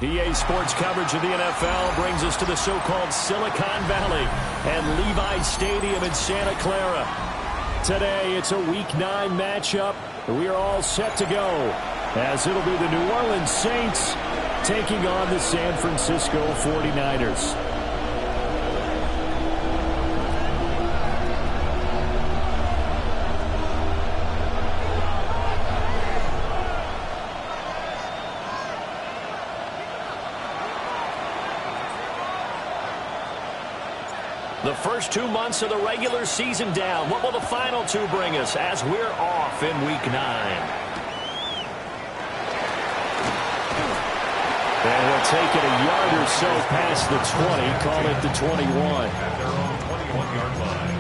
EA Sports coverage of the NFL brings us to the so-called Silicon Valley and Levi Stadium in Santa Clara. Today, it's a Week 9 matchup. We are all set to go, as it'll be the New Orleans Saints taking on the San Francisco 49ers. The first 2 months of the regular season down. What will the final 2 bring us as we're off in Week 9? And we'll take it a yard or so past the 20. Call it the 21. At their own 21-yard line.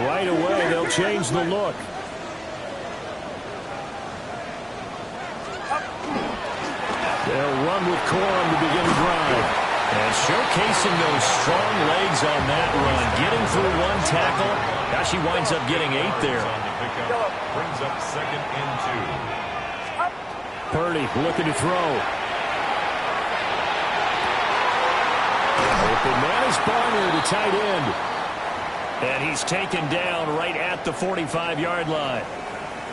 Right away, they'll change the look. They'll run with Corum to begin the drive. And showcasing those strong legs on that run. Getting through 1 tackle. Gosh, he winds up getting 8 there. Brings up 2nd and 2. Purdy looking to throw. Open man is Barner, the tight end. And he's taken down right at the 45-yard line.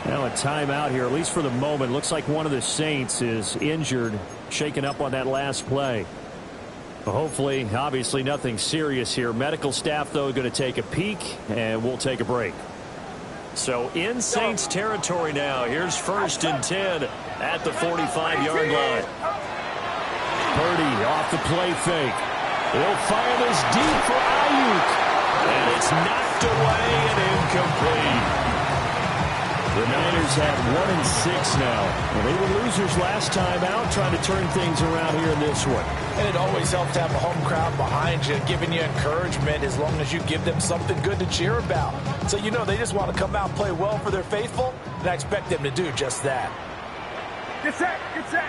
Now a timeout here, at least for the moment. Looks like one of the Saints is injured, shaken up on that last play. Hopefully, obviously nothing serious here. Medical staff, though, going to take a peek, and we'll take a break. So in Saints territory now. Here's 1st and 10 at the 45-yard line. Purdy off the play fake. He'll fire this deep for Ayuk. And it's knocked away and incomplete. The Niners have 1-6 now. Well, they were losers last time out, trying to turn things around here in this one. And it always helps to have a home crowd behind you, giving you encouragement as long as you give them something good to cheer about. So you know they just want to come out and play well for their faithful, and I expect them to do just that. Get set, get set.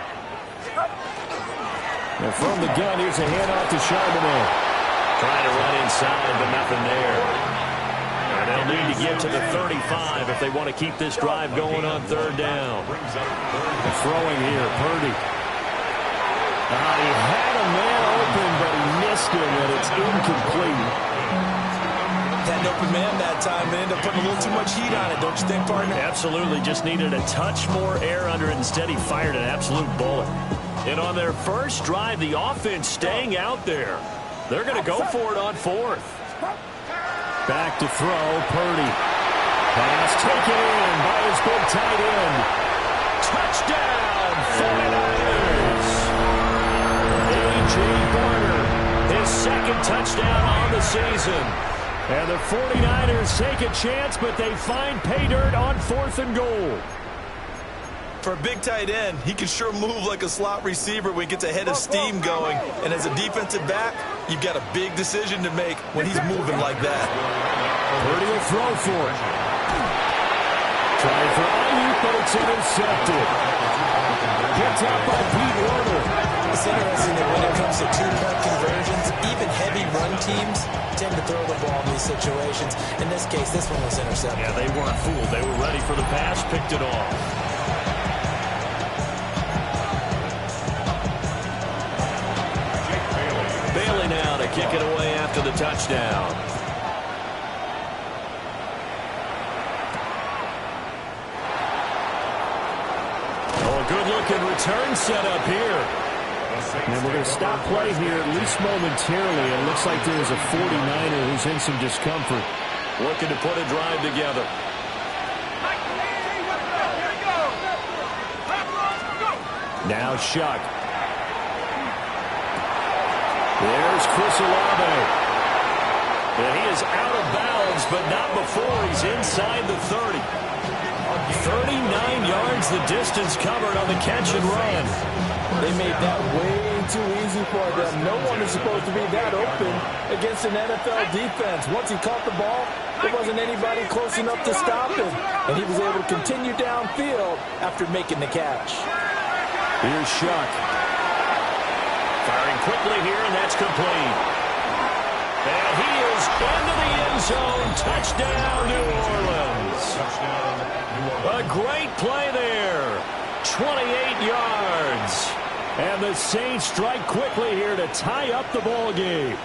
And from the gun, here's a handoff to Charbonnet. Trying to run inside, but nothing there. And they'll need to get to the 35 if they want to keep this drive going on 3rd down. Throwing here, Purdy. He had a man open, but he missed him, and it's incomplete. Had an open man that time and ended up putting a little too much heat on it, don't you think, partner? Absolutely. Just needed a touch more air under it. Instead, he fired an absolute bullet. And on their first drive, the offense staying out there. They're going to go for it on 4th. Back to throw, Purdy. Pass taken in by his big tight end. Touchdown, 49ers. A.J. Barner, his 2nd touchdown on the season. And the 49ers take a chance, but they find pay dirt on 4th and goal. For a big tight end, he can sure move like a slot receiver when he gets a head of steam going. And as a defensive back, you've got a big decision to make when he's moving like that. Purdy will throw for it. Trying for Ayuk, but it's intercepted. Picked up by Pete Warner. It's interesting that when it comes to 2-point conversions, even heavy run teams tend to throw the ball in these situations. In this case, this one was intercepted. Yeah, they weren't fooled. They were ready for the pass, picked it off. Now to kick it away after the touchdown. Oh, a good-looking return set up here. And we're going to stop play here, at least momentarily. It looks like there's a 49er who's in some discomfort. Looking to put a drive together. Now Shuck. There's Chris Olave. And he is out of bounds, but not before he's inside the 30. 39 yards the distance covered on the catch and run. They made that way been too easy for them. No one is supposed to be that open against an NFL defense. Once he caught the ball, there wasn't anybody close enough to stop him. And he was able to continue downfield after making the catch. Here's Shuck. Firing quickly here, and that's complete. And he is into the end zone. Touchdown, New Orleans. A great play there. 28 yards. And the Saints strike quickly here to tie up the ball game.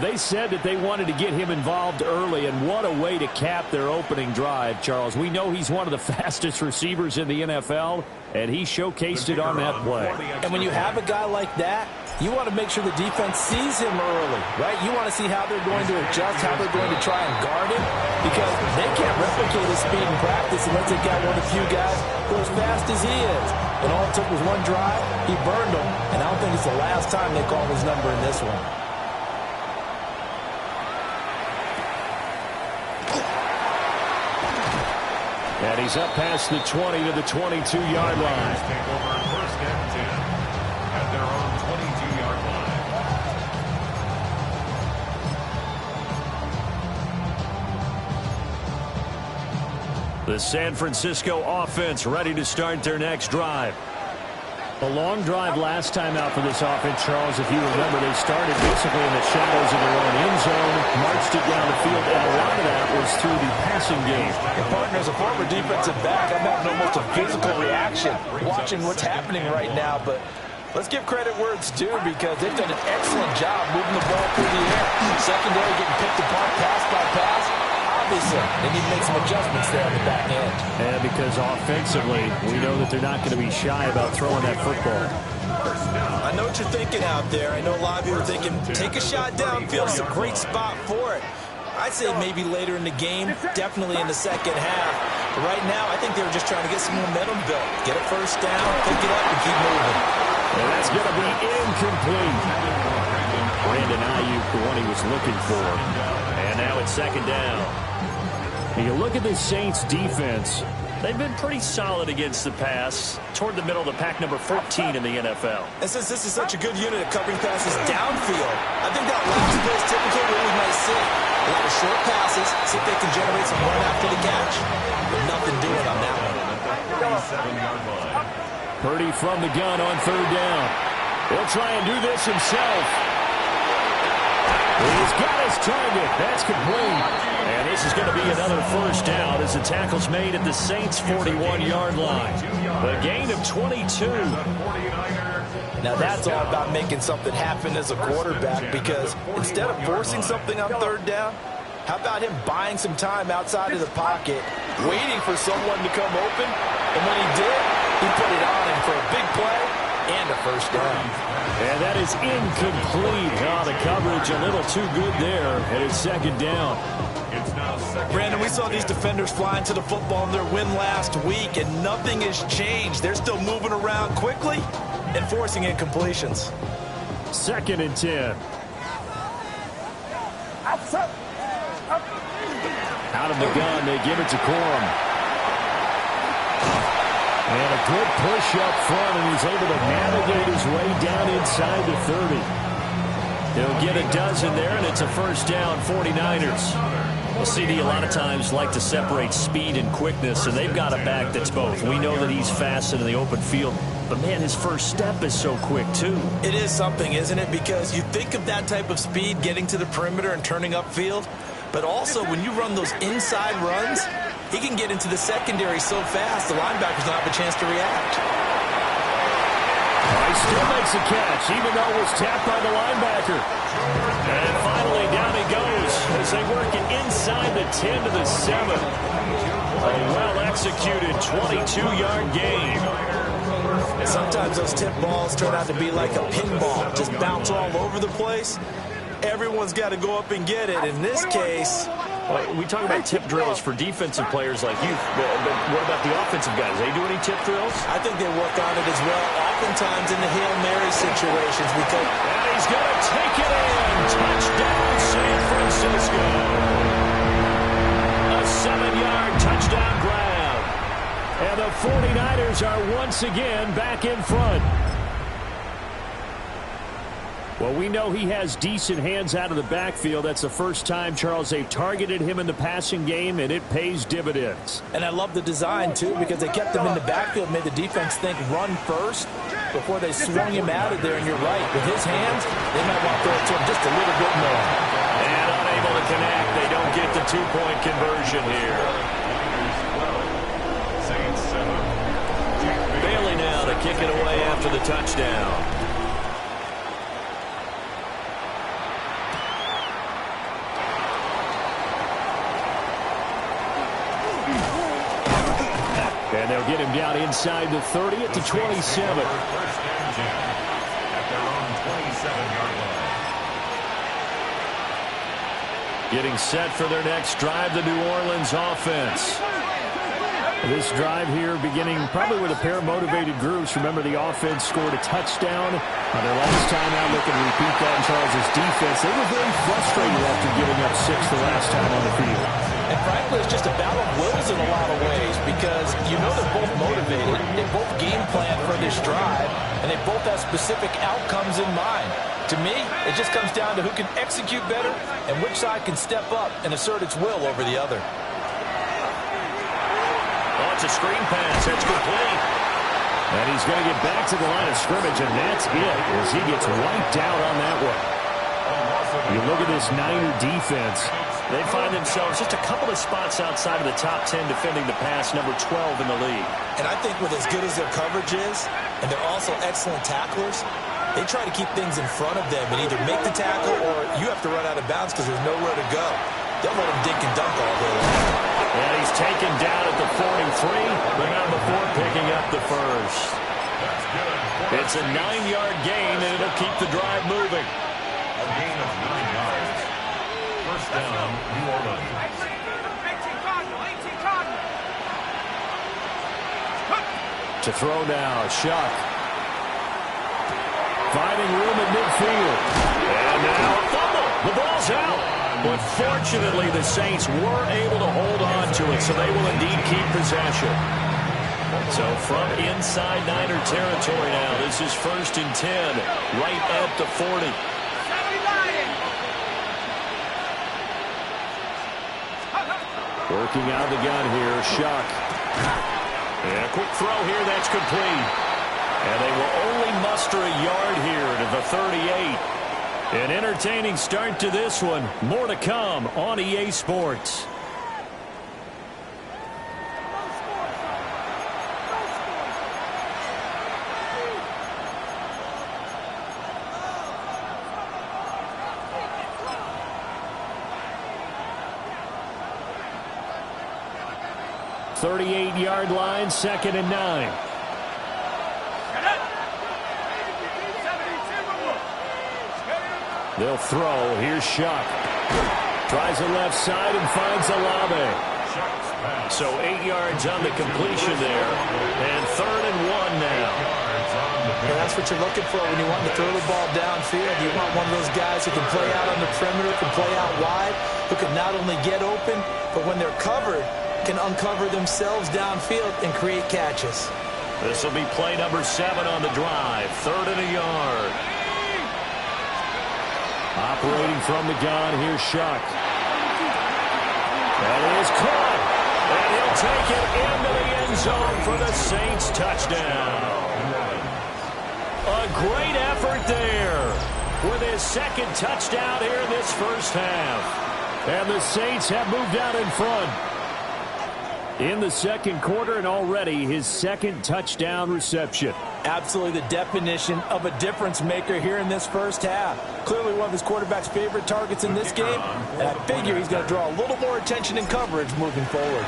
They said that they wanted to get him involved early, and what a way to cap their opening drive, Charles. We know he's one of the fastest receivers in the NFL, and he showcased it on that play. And when you have a guy like that, you want to make sure the defense sees him early, right? You want to see how they're going to adjust, how they're going to try and guard him, because they can't replicate his speed in practice unless they've got one of the few guys who are as fast as he is. And all it took was one drive, he burned them, and I don't think it's the last time they call his number in this one. And he's up past the 20 to the 22-yard line. Take over first and 10 at their own 22-yard line. The San Francisco offense ready to start their next drive. A long drive last time out for this offense, Charles. If you remember, they started basically in the shadows of their own end zone, marched it down the field, and a lot of that was through the passing game. And partner, as a former defensive back, I'm having almost a physical reaction watching what's happening right now. But let's give credit where it's due, because they've done an excellent job moving the ball through the air. Secondary getting picked apart pass by pass. Obviously, they need to make some adjustments there on the back end. And because offensively, we know that they're not going to be shy about throwing that football. I know what you're thinking out there. I know a lot of you are thinking, take a shot downfield. It's a great spot for it. I'd say maybe later in the game, definitely in the second half. But right now, I think they were just trying to get some momentum built. Get a first down, pick it up, and keep moving. And that's going to be incomplete. Brandon Ayuk, the one he was looking for. And now it's second down. You look at the Saints defense, they've been pretty solid against the pass, toward the middle of the pack, number 14 in the NFL. And since this is such a good unit of covering passes downfield, I think that last play is typically what we might see. A lot of short passes, see if they can generate some run after the catch. But nothing doing on that one. Purdy from the gun on third down. He'll try and do this himself. He's got his target. That's complete. And this is going to be another first down as the tackle's made at the Saints' 41-yard line. A gain of 22. Now that's all about making something happen as a quarterback, because instead of forcing something on third down, how about him buying some time outside of the pocket, waiting for someone to come open, and when he did, he put it on him for a big play and a first down. And that is incomplete. Oh, the coverage a little too good there, and it's second down. Brandon, we saw these defenders flying to the football in their win last week, and nothing has changed. They're still moving around quickly and forcing incompletions. Second and 10. Out of the gun, they give it to Corum. And a good push up front, and he's able to navigate his way down inside the 30. He'll get a dozen there, and it's a first down, 49ers. Well, CD a lot of times like to separate speed and quickness, and they've got a back that's both. We know that he's fast in the open field, but, man, his first step is so quick, too. It is something, isn't it? Because you think of that type of speed getting to the perimeter and turning upfield, but also when you run those inside runs, he can get into the secondary so fast, the linebackers don't have a chance to react. He still makes a catch, even though it was tapped by the linebacker. And finally, down he goes as they work it inside the 10 to the 7. A well-executed 22-yard gain. And sometimes those tip balls turn out to be like a pinball, just bounce all over the place. Everyone's got to go up and get it. In this case, we talk about tip drills for defensive players like you, but what about the offensive guys? They do any tip drills? I think they work on it as well, oftentimes in the Hail Mary situations. And he's going to take it in. Touchdown, San Francisco. A 7-yard touchdown grab. And the 49ers are once again back in front. Well, we know he has decent hands out of the backfield. That's the first time, Charles, they've targeted him in the passing game, and it pays dividends. And I love the design, too, because they kept him in the backfield, made the defense think run first before they swung him out of there. And you're right, with his hands, they might want to throw it to him just a little bit more. And unable to connect. They don't get the two-point conversion here. Bailey now to kick it away after the touchdown. And they'll get him down inside the 30 at the 27. First and 10 at their own 27-yard line. Getting set for their next drive, the New Orleans offense. This drive here beginning probably with a pair of motivated groups. Remember, the offense scored a touchdown on their last time out. Looking to repeat that in Charles' defense. They were very frustrated after giving up 6 the last time on the field. And frankly, it's just a battle of wills in a lot of ways because you know they're both motivated. They both game plan for this drive, and they both have specific outcomes in mind. To me, it just comes down to who can execute better and which side can step up and assert its will over the other. Oh, it's a screen pass. It's complete. And he's going to get back to the line of scrimmage, and that's it as he gets wiped out on that one. You look at this Niner defense. They find themselves just a couple of spots outside of the top 10 defending the pass, number 12 in the league. And I think with as good as their coverage is, and they're also excellent tacklers, they try to keep things in front of them and either make the tackle or you have to run out of bounds because there's nowhere to go. They'll let him dink and dunk all day long. And he's taken down at the 43, but not before picking up the first. It's a 9-yard gain, and it'll keep the drive moving. A gain of 9 yards. First down, New Orleans. To throw now, Shuck. Finding room at midfield. And now a fumble. The ball's out. But fortunately, the Saints were able to hold on to it, so they will indeed keep possession. So from inside Niner territory now, this is 1st and 10, right at the 40. Working out of the gun here, Shuck. And a quick throw here, that's complete. And they will only muster a yard here to the 38. An entertaining start to this one. More to come on EA Sports. .38-yard line, 2nd and 9. They'll throw. Here's Shuck. Tries the left side and finds Olave. So 8 yards on the completion there. And 3rd and 1 now. Yeah, that's what you're looking for when you want to throw the ball downfield. You want one of those guys who can play out on the perimeter, can play out wide, who can not only get open, but when they're covered, can uncover themselves downfield and create catches. This will be play number 7 on the drive. 3rd and a yard. Operating from the gun, here's Shuck. That is caught. And he'll take it into the end zone for the Saints touchdown. A great effort there with his 2nd touchdown here in this first half. And the Saints have moved out in front in the 2nd quarter, and already his 2nd touchdown reception. Absolutely the definition of a difference maker here in this first half. Clearly one of his quarterback's favorite targets in this game, and I figure he's going to draw a little more attention and coverage moving forward.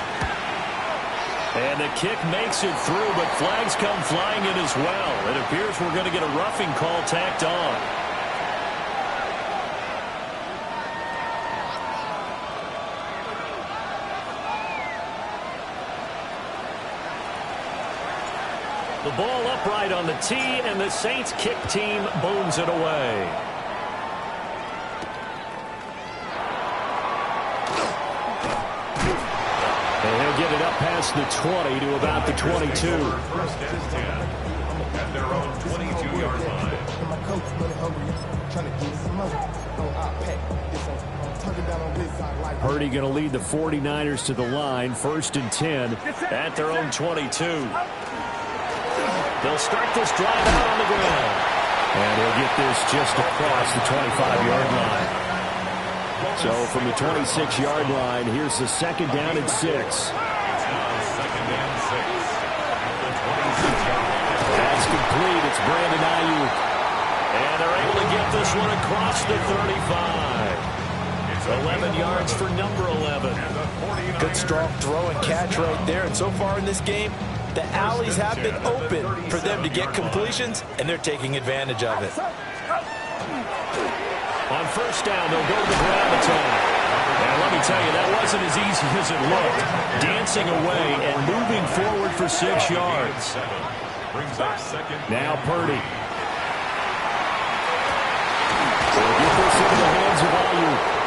And the kick makes it through, but flags come flying in as well. It appears we're going to get a roughing call tacked on. The ball upright on the tee, and the Saints kick team booms it away. And he'll get it up past the 20 to about the 22. First and 10 at their own 22-yard line. Purdy going to lead the 49ers to the line. First and 10 at their own 22. They'll start this drive out on the ground. And he'll get this just across the 25-yard line. So from the 26-yard line, here's the second down and 6. Second and 6. That's complete. It's Brandon Ayuk. And they're able to get this one across the 35. 11 yards for number 11. Good strong throw and catch right there. And so far in this game, the alleys have been open for them to get completions, and they're taking advantage of it. On first down, they'll go to the ground attack. And let me tell you, that wasn't as easy as it looked. Dancing away and moving forward for 6 yards. Now Purdy. They'll get this into the hands of Ayuk.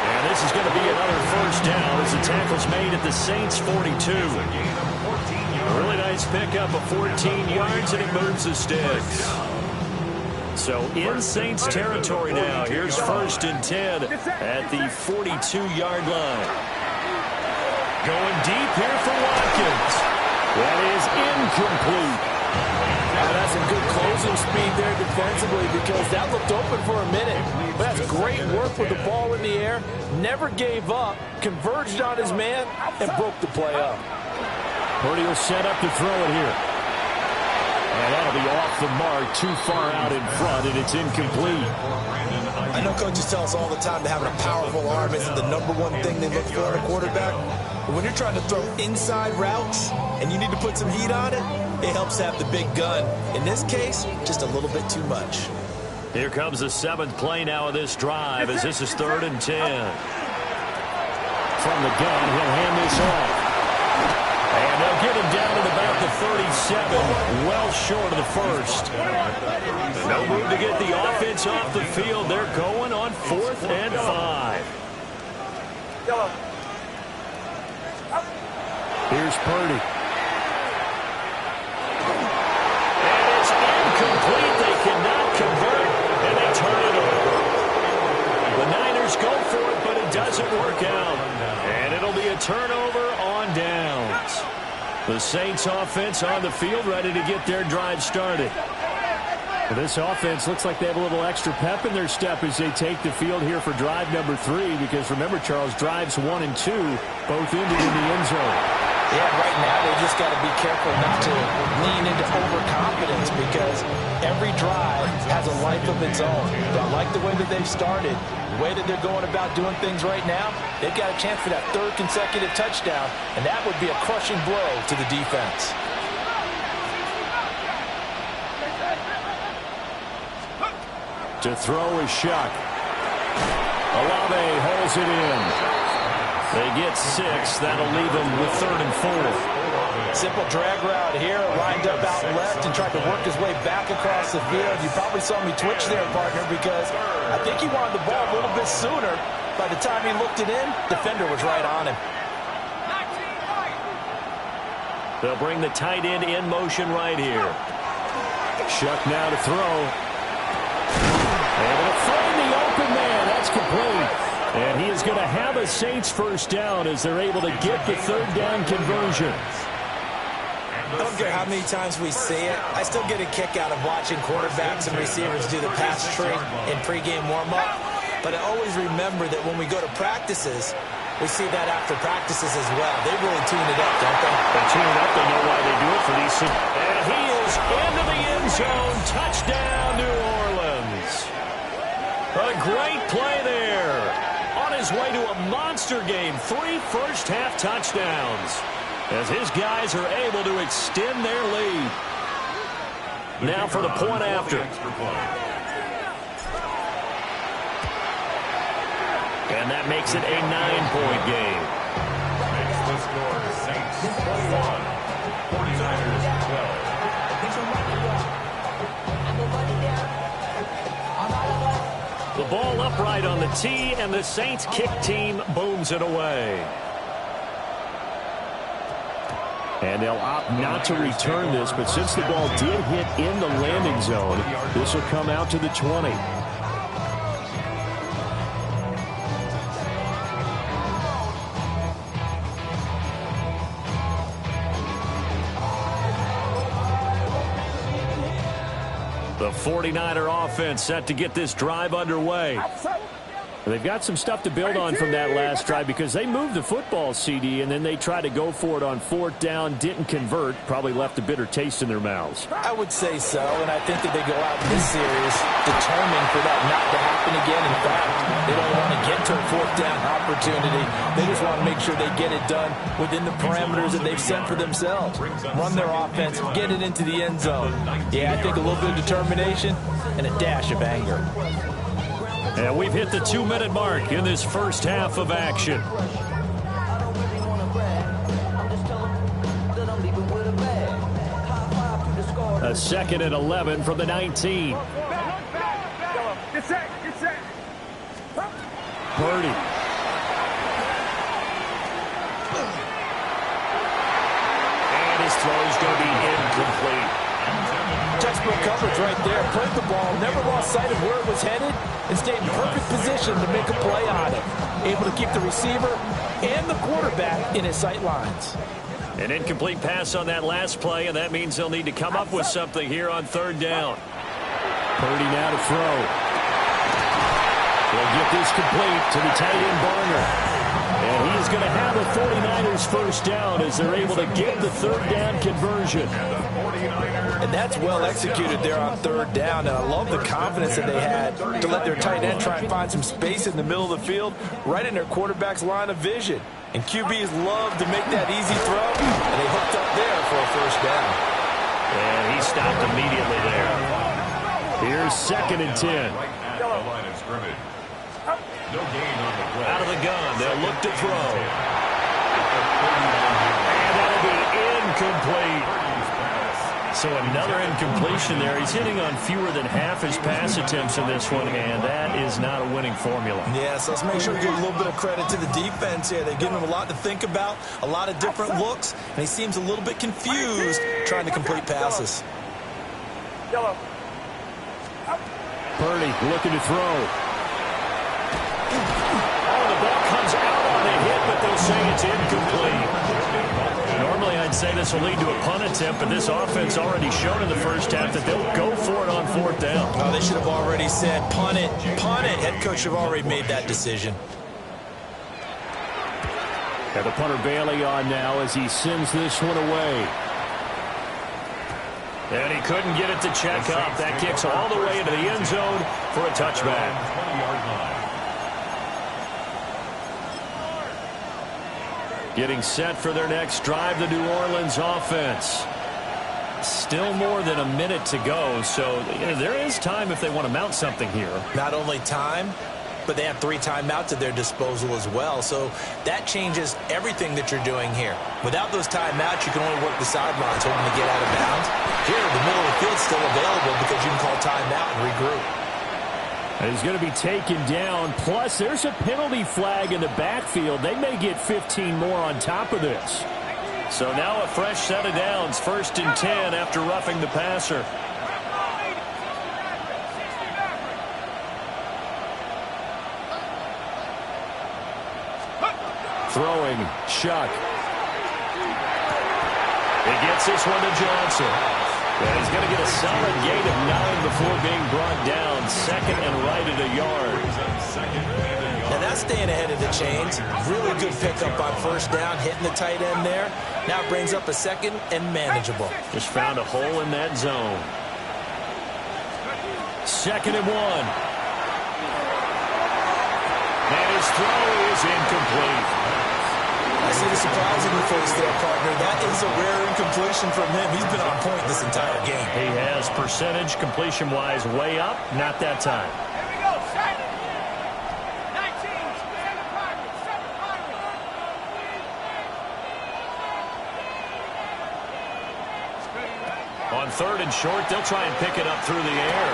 And this is going to be another first down as the tackle's made at the Saints' 42. Really nice pickup of 14 yards, and it moves the sticks. So in Saints territory now. Here's first and 10 at the 42-yard line. Going deep here for Watkins. That is incomplete. Now that's some good closing speed there defensively, because that looked open for a minute. But that's great work with the ball in the air. Never gave up, converged on his man, and broke the play up. Purdy will set up to throw it here. And that'll be off the mark, too far out in front, and it's incomplete. I know coaches tell us all the time that having a powerful arm isn't the #1 thing they look for in a quarterback. But when you're trying to throw inside routes and you need to put some heat on it, it helps to have the big gun. In this case, just a little bit too much. Here comes the 7th play now of this drive as this is 3rd and 10. From the gun, he'll hand this off. And they'll get him down at about the 37, well short of the first. No move to get the offense off the field. They're going on 4th and 5. Here's Purdy. And it's incomplete. They cannot convert, and they turn it over. The Niners go for it, but it doesn't work out. And it'll be a turnover on downs. The Saints offense on the field, ready to get their drive started. Well, this offense looks like they have a little extra pep in their step as they take the field here for drive number 3, because remember, Charles, drives 1 and 2 both ended in the end zone. Yeah, right now they just got to be careful not to lean into overconfidence, because every drive has a life of its own. But I like the way that they've started, the way that they're going about doing things right now. They've got a chance for that 3rd consecutive touchdown, and that would be a crushing blow to the defense. To throw is Shuck. Olave holds it in. They get 6. That'll leave them with 3rd and 4. Simple drag route here, lined up out left and tried to work his way back across the field. You probably saw me twitch there, partner, because I think he wanted the ball a little bit sooner. By the time he looked it in, defender was right on him. They'll bring the tight end in motion right here. Shuck now to throw. And they'll find the open man. That's complete. And he is going to have a Saints first down as they're able to get the 3rd down conversion. I don't care how many times we see it. I still get a kick out of watching quarterbacks and receivers do the pass tree in pregame warm-up. But I always remember that when we go to practices, we see that after practices as well. They really tune it up, don't they? They tune it up. They know why they do it for these. And he is into the end zone. Touchdown, New Orleans. A great play there. On his way to a monster game. 3 first-half touchdowns, as his guys are able to extend their lead. Now for the point after. And that makes it a 9-point game. Makes the score Saints 21, 49ers 12. The ball upright on the tee, and the Saints kick team booms it away. And they'll opt not to return this, but since the ball did hit in the landing zone, this will come out to the 20. The 49er offense set to get this drive underway. They've got some stuff to build on from that last drive because they moved the football, CD, and then they tried to go for it on 4th down, didn't convert, probably left a bitter taste in their mouths. I would say so, and I think that they go out in this series determined for that not to happen again. In fact, they don't want to get to a 4th down opportunity. They just want to make sure they get it done within the parameters that they've set for themselves. Run their offense, get it into the end zone. Yeah, I think a little bit of determination and a dash of anger. And we've hit the 2-minute mark in this first half of action. A 2nd and 11 from the 19. Purdy. And his throw is going to be incomplete. Textbook coverage right there. Played the ball, never lost sight of where it was headed, and stayed in perfect position to make a play on it. Able to keep the receiver and the quarterback in his sight lines. An incomplete pass on that last play, and that means they'll need to come up with something here on 3rd down. Purdy now to throw. They'll get this complete to the tight end Barner. And he is going to have a 49ers first down as they're able to get the 3rd down conversion. And that's well executed there on 3rd down. And I love the confidence that they had to let their tight end try and find some space in the middle of the field, right in their quarterback's line of vision. And QBs love to make that easy throw, and they hooked up there for a first down. And he stopped immediately there. Here's 2nd and 10. Out of the gun, they'll look to throw. And that'll be incomplete. So another incompletion there. He's hitting on fewer than half his pass attempts in this one, and that is not a winning formula. Yeah, so let's make sure we give a little bit of credit to the defense here. They've given him a lot to think about, a lot of different looks, and he seems a little bit confused trying to complete passes. Purdy looking to throw. Oh, the ball comes out on a hit, but they'll say it's incomplete. Normally, I'd say this will lead to a punt attempt, but this offense already showed in the first half that they'll go for it on 4th down. Oh, they should have already said, punt it, punt it. Head coach should have already made that decision. Got the punter Bailey on now as he sends this one away. And he couldn't get it to check up. That kicks all the way into the end zone for a touchback. 20-yard line. Getting set for their next drive, the New Orleans offense. Still more than a minute to go, so there is time if they want to mount something here. Not only time, but they have 3 timeouts at their disposal as well, so that changes everything that you're doing here. Without those timeouts, you can only work the sidelines, hoping to get out of bounds. Here, the middle of the field's still available because you can call timeout and regroup. And he's going to be taken down. Plus, there's a penalty flag in the backfield. They may get 15 more on top of this. So now a fresh set of downs. 1st and 10 after roughing the passer. Throwing, Shuck. He gets this one to Johnson. And he's going to get a solid gain of 9 before being brought down. 2nd and right at a yard. And that's staying ahead of the chains. Really good pickup on 1st down, hitting the tight end there. Now brings up a 2nd and manageable. Just found a hole in that zone. 2nd and 1. And his throw is incomplete. I see the surprise in your face there, partner. That is a rare incompletion from him. He's been on point this entire game. He has percentage completion-wise way up. Not that time. Here we go. Set. 19. On 3rd and short, they'll try and pick it up through the air.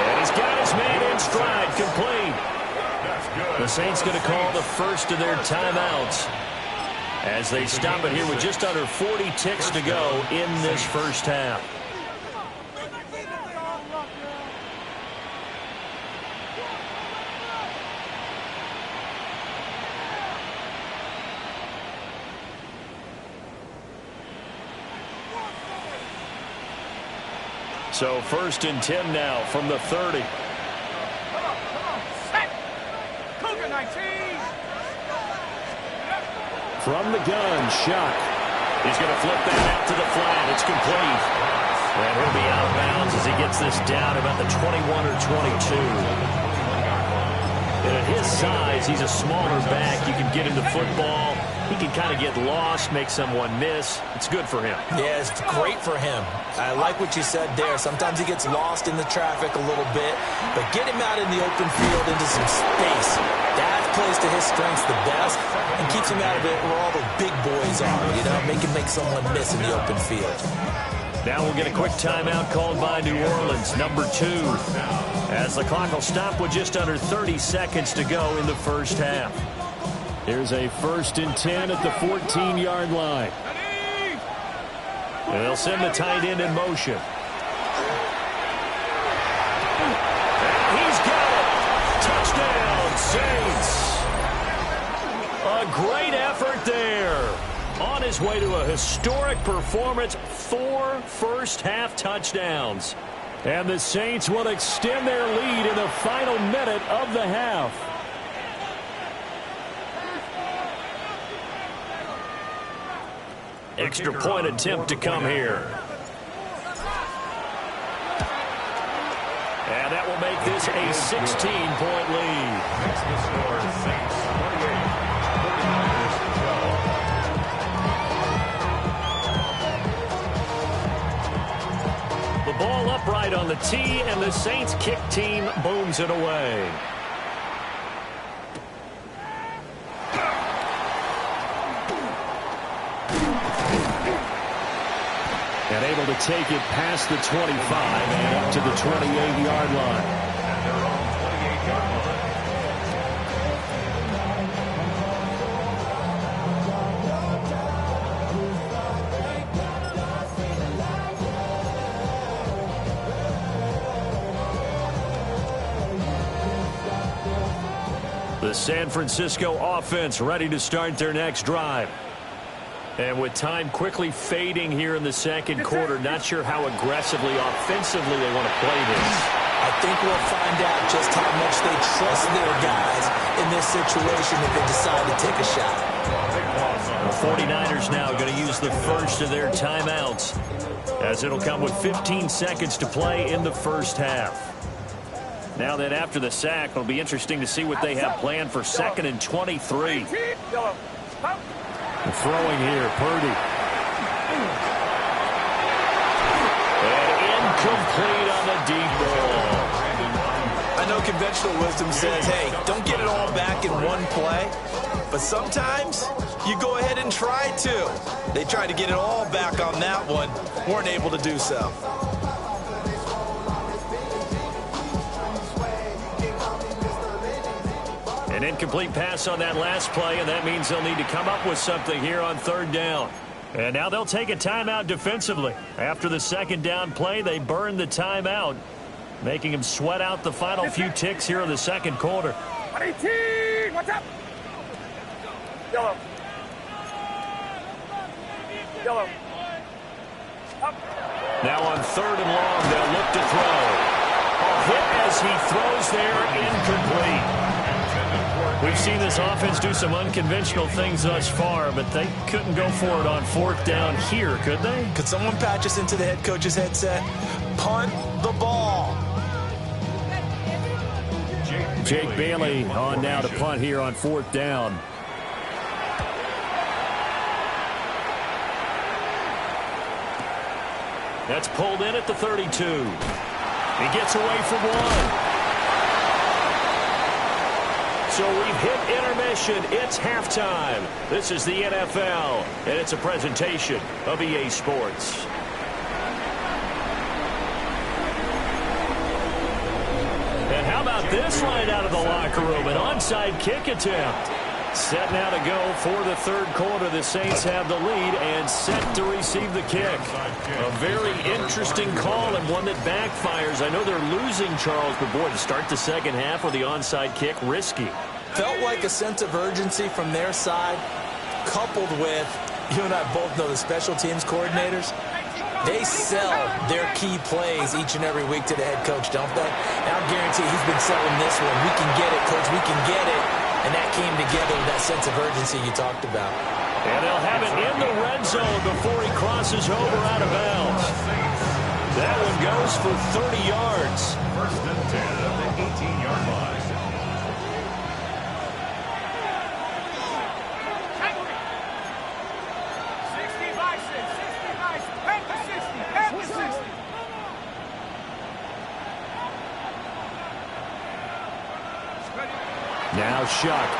And he's got his man in stride, complete. The Saints going to call the first of their timeouts. as they stop it here with just under 40 ticks to go in this first half. So 1st and 10 now from the 30. Set. Cougar 19. From the gun, Shuck. He's going to flip that out to the flat. It's complete. And he'll be out of bounds as he gets this down about the 21 or 22. And at his size, he's a smaller back. You can get him the football. He can kind of get lost, make someone miss. It's good for him. Yeah, it's great for him. I like what you said there. Sometimes he gets lost in the traffic a little bit, but get him out in the open field into some space. That plays to his strengths the best and keeps him out of it where all the big boys are, you know, make someone miss in the open field. Now we'll get a quick timeout called by New Orleans, number 2, as the clock will stop with just under 30 seconds to go in the first half. Here's a 1st and 10 at the 14-yard line. And they'll send the tight end in motion. And he's got it. Touchdown, Saints. A great effort there. On his way to a historic performance, 4 first-half touchdowns. And the Saints will extend their lead in the final minute of the half. Extra point attempt to come here. And that will make this a 16-point lead. Next to score, Saints 48, 49ers 12. The ball upright on the tee, and the Saints kick team booms it away. And able to take it past the 25 and up to the 28-yard line. At their own 28-yard line. The San Francisco offense ready to start their next drive. And with time quickly fading here in the second quarter, not sure how aggressively, offensively they want to play this. I think we'll find out just how much they trust their guys in this situation if they decide to take a shot. The 49ers now going to use the first of their timeouts, as it'll come with 15 seconds to play in the first half. Now that after the sack, it'll be interesting to see what they have planned for 2nd and 23. Throwing here, Purdy. And incomplete on the deep ball. I know conventional wisdom says, hey, don't get it all back in one play. But sometimes you go ahead and try to. They tried to get it all back on that one. Weren't able to do so. An incomplete pass on that last play, and that means they'll need to come up with something here on 3rd down. And now they'll take a timeout defensively. After the 2nd down play, they burn the timeout, making them sweat out the final few ticks here in the second quarter. 18, what's up? Yellow. Yellow. Up. Now on 3rd and long, they'll look to throw. A hit as he throws there, incomplete. We've seen this offense do some unconventional things thus far, but they couldn't go for it on 4th down here, could they? Could someone patch us into the head coach's headset? Punt the ball. Jake Bailey on now to punt here on 4th down. That's pulled in at the 32. He gets away from one. So we've hit intermission. It's halftime. This is the NFL, and it's a presentation of EA Sports. And how about this line out of the locker room? An onside kick attempt. Set now to go for the third quarter. The Saints have the lead and set to receive the kick. A very interesting call and one that backfires. I know they're losing, Charles, but boy, to start the second half with the onside kick, risky. Felt like a sense of urgency from their side, coupled with, you and I both know the special teams coordinators, they sell their key plays each and every week to the head coach, don't they? And I'll guarantee he's been selling this one. We can get it, coach, we can get it. And that came together with that sense of urgency you talked about. And they'll have it in the red zone before he crosses over out of bounds. That one goes for 30 yards. First and 10 at the 18-yard line. Now Shuck.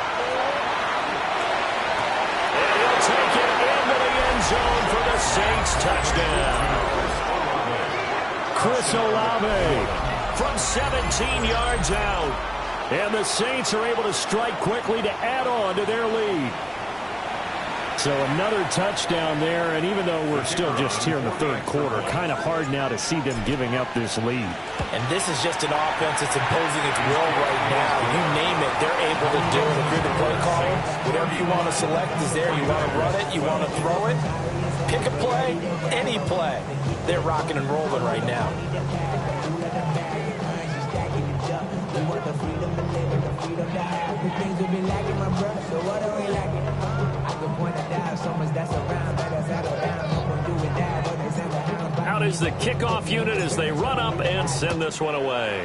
And he'll take it into the end zone for the Saints touchdown. Chris Olave from 17 yards out. And the Saints are able to strike quickly to add on to their lead. So another touchdown there, and even though we're still just here in the third quarter, kind of hard now to see them giving up this lead. And this is just an offense that's imposing its will right now. You name it, they're able to do it. If you're the play caller, whatever you want to select is there. You want to run it, you want to throw it, pick a play, any play. They're rocking and rolling right now. Out is the kickoff unit as they run up and send this one away.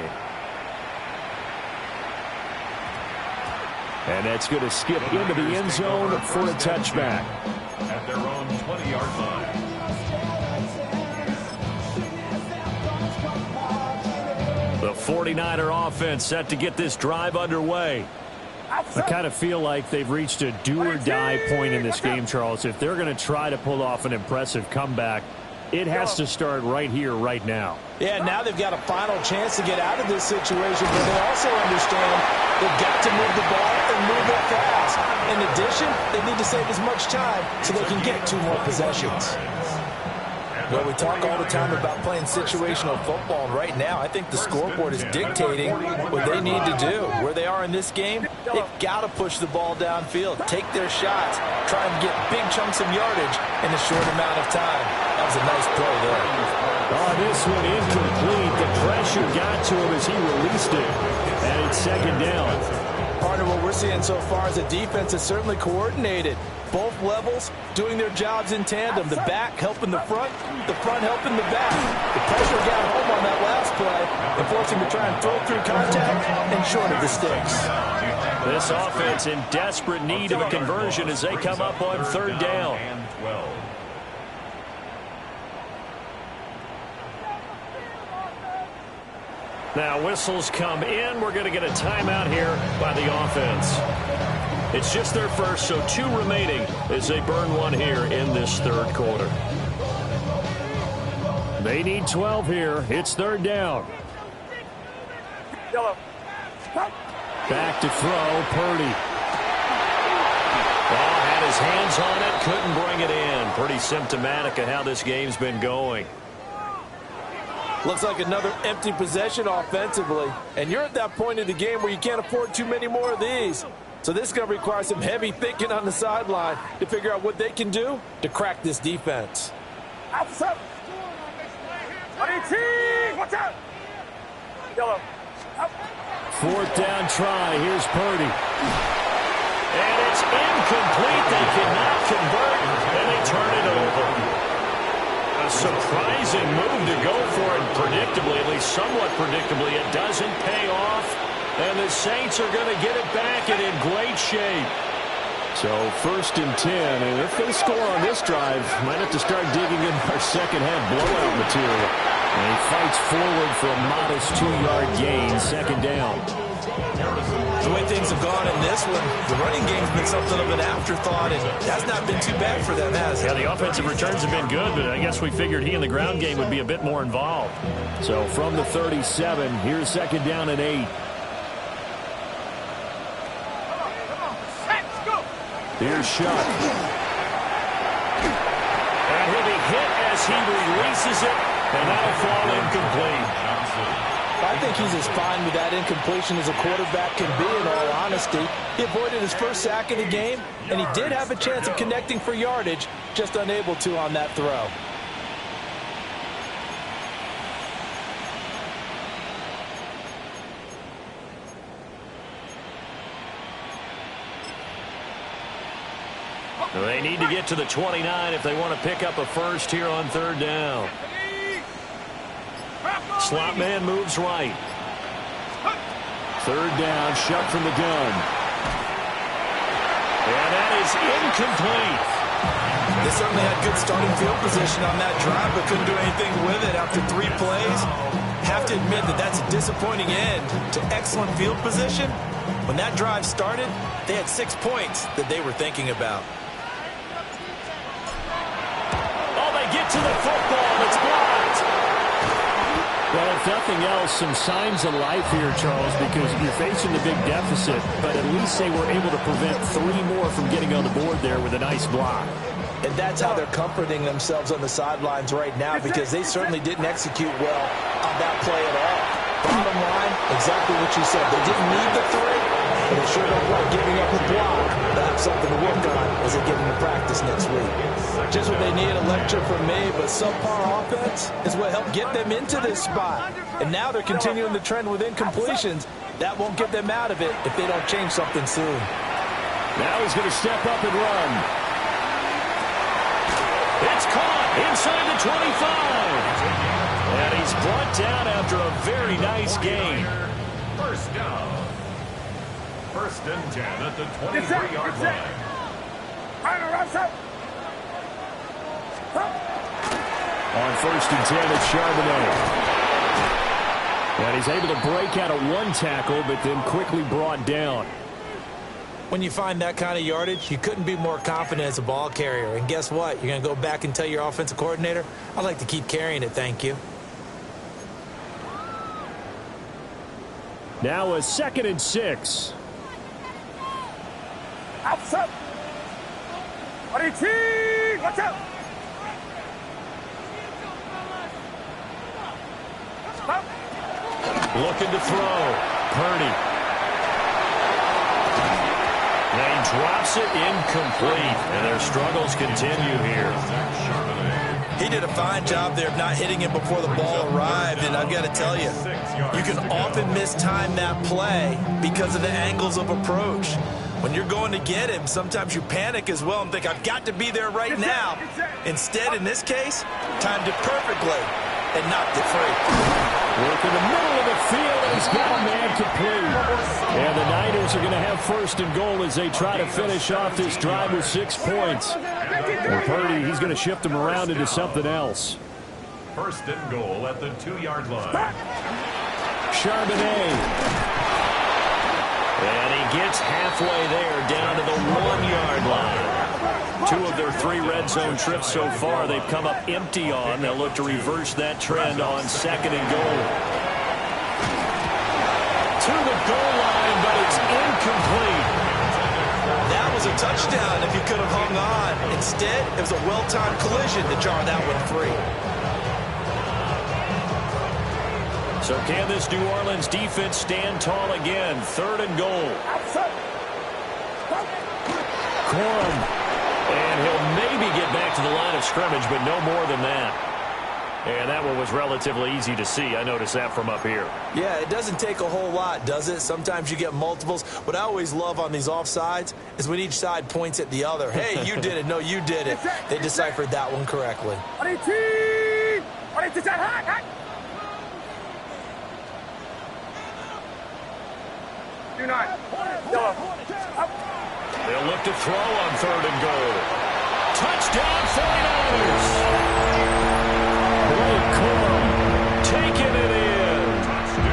And that's going to skip into the end zone for a touchback. At their own 20-yard line. The 49er offense set to get this drive underway. I kind of feel like they've reached a do-or-die point in this game, Charles. If they're going to try to pull off an impressive comeback, it has to start right here, right now. Yeah, now they've got a final chance to get out of this situation, but they also understand they've got to move the ball and move it fast. In addition, they need to save as much time so they can get 2 more possessions. Well, we talk all the time about playing situational football, and right now I think the scoreboard is dictating what they need to do. Where they are in this game, they've got to push the ball downfield, take their shots, try and get big chunks of yardage in a short amount of time. That was a nice play there. Oh, this one incomplete. The pressure got to him as he released it, and it's second down. Part of what we're seeing so far is a defense that's certainly coordinated. Both levels doing their jobs in tandem. The back helping the front helping the back. The pressure got home on that last play and forced him to try and throw through contact and short of the sticks. This offense in desperate need of a conversion as they come up on third down. And 12. Now whistles come in. We're going to get a timeout here by the offense. It's just their first, so 2 remaining as they burn one here in this third quarter. They need 12 here. It's third down. Back to throw, Purdy. Oh, had his hands on it, couldn't bring it in. Pretty symptomatic of how this game's been going. Looks like another empty possession offensively. And you're at that point in the game where you can't afford too many more of these. So this is going to require some heavy thinking on the sideline to figure out what they can do to crack this defense. Watch out! Yellow. Fourth down try. Here's Purdy. And it's incomplete. They cannot convert, and they turn it over. A surprising move to go for it predictably, at least somewhat predictably. It doesn't pay off, and the Saints are going to get it back and in great shape. So first and 10, and if they score on this drive, might have to start digging in our second half blowout material. And he fights forward for a modest 2-yard gain, second down. The way things have gone in this one, the running game's been something of an afterthought, and that's not been too bad for them, has it? Yeah, the offensive returns have been good, but I guess we figured he in the ground game would be a bit more involved. So from the 37, here's second down and 8. Let's go! Here's Shuck. And he'll be hit as he releases it, and that'll fall incomplete. I think he's as fine with that incompletion as a quarterback can be, in all honesty. He avoided his first sack of the game, and he did have a chance of connecting for yardage, just unable to on that throw. They need to get to the 29 if they want to pick up a first here on third down. Slot man moves right. Third down, Shuck from the gun. And that is incomplete. They certainly had good starting field position on that drive, but couldn't do anything with it after 3 plays. Have to admit that that's a disappointing end to excellent field position. When that drive started, they had 6 points that they were thinking about. Oh, they get to the football. It's blocked. Well, if nothing else, some signs of life here, Charles, because you're facing the big deficit, but at least they were able to prevent 3 more from getting on the board there with a nice block. And that's how they're comforting themselves on the sidelines right now, because they certainly didn't execute well on that play at all. Bottom line, exactly what you said. They didn't need the 3, but they sure don't like giving up a block. They'll have something to work on as they get into practice next week. Just what they need, a lecture from me, but subpar offense is what helped get them into this spot. And now they're continuing the trend with incompletions. That won't get them out of it if they don't change something soon. Now he's going to step up and run. It's caught inside the 25. And he's brought down after a very nice gain. First down. First and 10 at the 23-yard line. On first and 10, it's Charbonnet. And he's able to break out of 1 tackle, but then quickly brought down. When you find that kind of yardage, you couldn't be more confident as a ball carrier. And guess what? You're going to go back and tell your offensive coordinator, I'd like to keep carrying it, thank you. Now a 2nd and 6. Outside. Watch out. Looking to throw. Purdy. They drops it incomplete, and their struggles continue here. He did a fine job there of not hitting him before the ball arrived, and I've got to tell you, you can often mistime that play because of the angles of approach. When you're going to get him, sometimes you panic as well and think, I've got to be there right now. Instead, in this case, timed it perfectly and knocked it free. Work in the middle of the field, and he's got a man complete. And the Niners are going to have first and goal as they try to finish off this drive with 6 points. And Purdy, he's going to shift them around into something else. First and goal at the 2-yard line. Charbonnet. And he gets halfway there, down to the 1-yard line. 2 of their 3 red zone trips so far, they've come up empty on. They'll look to reverse that trend on 2nd and goal. To the goal line, but it's incomplete. That was a touchdown if you could have hung on. Instead, it was a well-timed collision to jar that one free. So can this New Orleans defense stand tall again? 3rd and goal. Corum. And he'll maybe get back to the line of scrimmage, but no more than that. And that one was relatively easy to see. I noticed that from up here. Yeah, it doesn't take a whole lot, does it? Sometimes you get multiples. What I always love on these offsides is when each side points at the other. Hey, you did it. No, you did it. They deciphered that one correctly. They'll look to throw on 3rd and goal. Touchdown 49ers. Blake Corum taking it in.